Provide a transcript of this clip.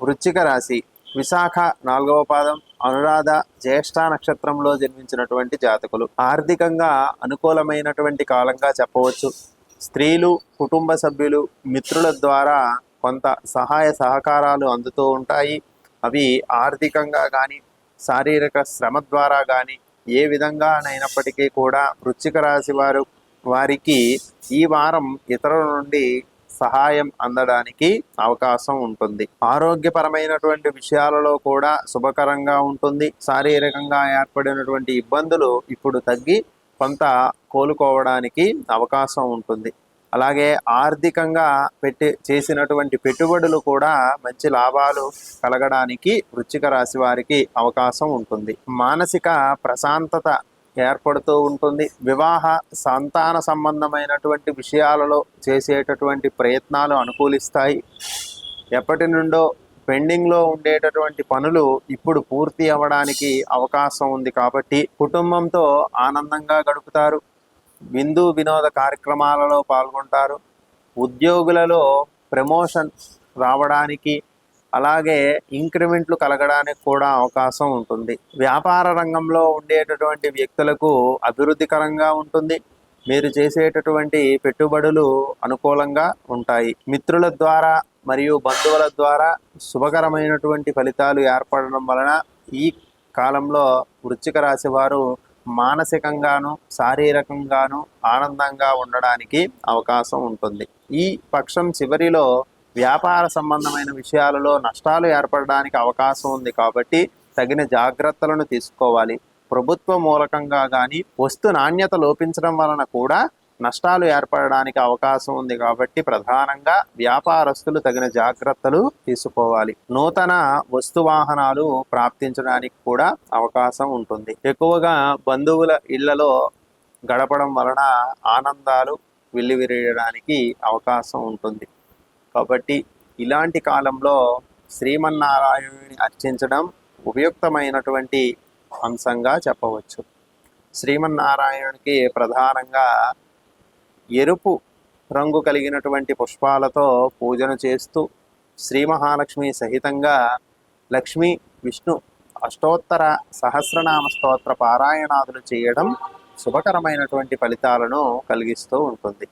వృశ్చిక రాశి విశాఖ 4వ పాదం అనురాధ జ్యేష్ఠ నక్షత్రంలో జన్మించినటువంటి జాతకులు ఆర్థికంగా అనుకూలమైనటువంటి కాలంగా చెప్పవచ్చు. స్త్రీలు, కుటుంబ సభ్యులు, మిత్రుల ద్వారా కొంత సహాయ సహకారాలు అందుతూ ఉంటాయి. అవి ఆర్థికంగా కానీ శారీరక శ్రమ ద్వారా కానీ ఏ విధంగానైనప్పటికీ కూడా వృశ్చిక రాశి వారికి ఈ వారం ఇతరుల నుండి సహాయం అందడానికి అవకాశం ఉంటుంది. ఆరోగ్యపరమైనటువంటి విషయాలలో కూడా శుభకరంగా ఉంటుంది. శారీరకంగా ఏర్పడినటువంటి ఇబ్బందులు ఇప్పుడు తగ్గి కొంత కోలుకోవడానికి అవకాశం ఉంటుంది. అలాగే ఆర్థికంగా చేసినటువంటి పెట్టుబడులు కూడా మంచి లాభాలు కలగడానికి వృశ్చిక రాశి వారికి అవకాశం ఉంటుంది. మానసిక ప్రశాంతత ఏర్పడుతూ ఉంటుంది. వివాహ సంతాన సంబంధమైనటువంటి విషయాలలో చేసేటటువంటి ప్రయత్నాలు అనుకూలిస్తాయి. ఎప్పటి నుండో పెండింగ్లో ఉండేటటువంటి పనులు ఇప్పుడు పూర్తి అవ్వడానికి అవకాశం ఉంది కాబట్టి కుటుంబంతో ఆనందంగా గడుపుతారు. విందు వినోద కార్యక్రమాలలో పాల్గొంటారు. ఉద్యోగులలో ప్రమోషన్ రావడానికి అలాగే ఇంక్రిమెంట్లు కలగడానికి కూడా అవకాశం ఉంటుంది. వ్యాపార రంగంలో ఉండేటటువంటి వ్యక్తులకు అభివృద్ధికరంగా ఉంటుంది. మీరు చేసేటటువంటి పెట్టుబడులు అనుకూలంగా ఉంటాయి. మిత్రుల ద్వారా మరియు బంధువుల ద్వారా శుభకరమైనటువంటి ఫలితాలు ఏర్పడడం వలన ఈ కాలంలో వృశ్చిక రాశి వారు మానసికంగాను శారీరకంగాను ఆనందంగా ఉండడానికి అవకాశం ఉంటుంది. ఈ పక్షం చివరిలో వ్యాపార సంబంధమైన విషయాలలో నష్టాలు ఏర్పడడానికి అవకాశం ఉంది కాబట్టి తగిన జాగ్రత్తలను తీసుకోవాలి. ప్రభుత్వ మూలకంగా కానీ వస్తు నాణ్యత లోపించడం వలన కూడా నష్టాలు ఏర్పడడానికి అవకాశం ఉంది కాబట్టి ప్రధానంగా వ్యాపారస్తులు తగిన జాగ్రత్తలు తీసుకోవాలి. నూతన వస్తు వాహనాలు ప్రాప్తించడానికి కూడా అవకాశం ఉంటుంది. ఎక్కువగా బంధువుల ఇళ్లలో గడపడం వలన ఆనందాలు వెల్లివిరియడానికి అవకాశం ఉంటుంది. కాబట్టి ఇలాంటి కాలంలో శ్రీమన్నారాయణుని అర్చించడం ఉపయుక్తమైనటువంటి అంశంగా చెప్పవచ్చు. శ్రీమన్నారాయణునికి ప్రధానంగా ఎరుపు రంగు కలిగినటువంటి పుష్పాలతో పూజను చేస్తూ శ్రీ మహాలక్ష్మి సహితంగా లక్ష్మీ విష్ణు అష్టోత్తర సహస్రనామ స్తోత్ర పారాయణాదులు చేయడం శుభకరమైనటువంటి ఫలితాలను కలిగిస్తూ ఉంటుంది.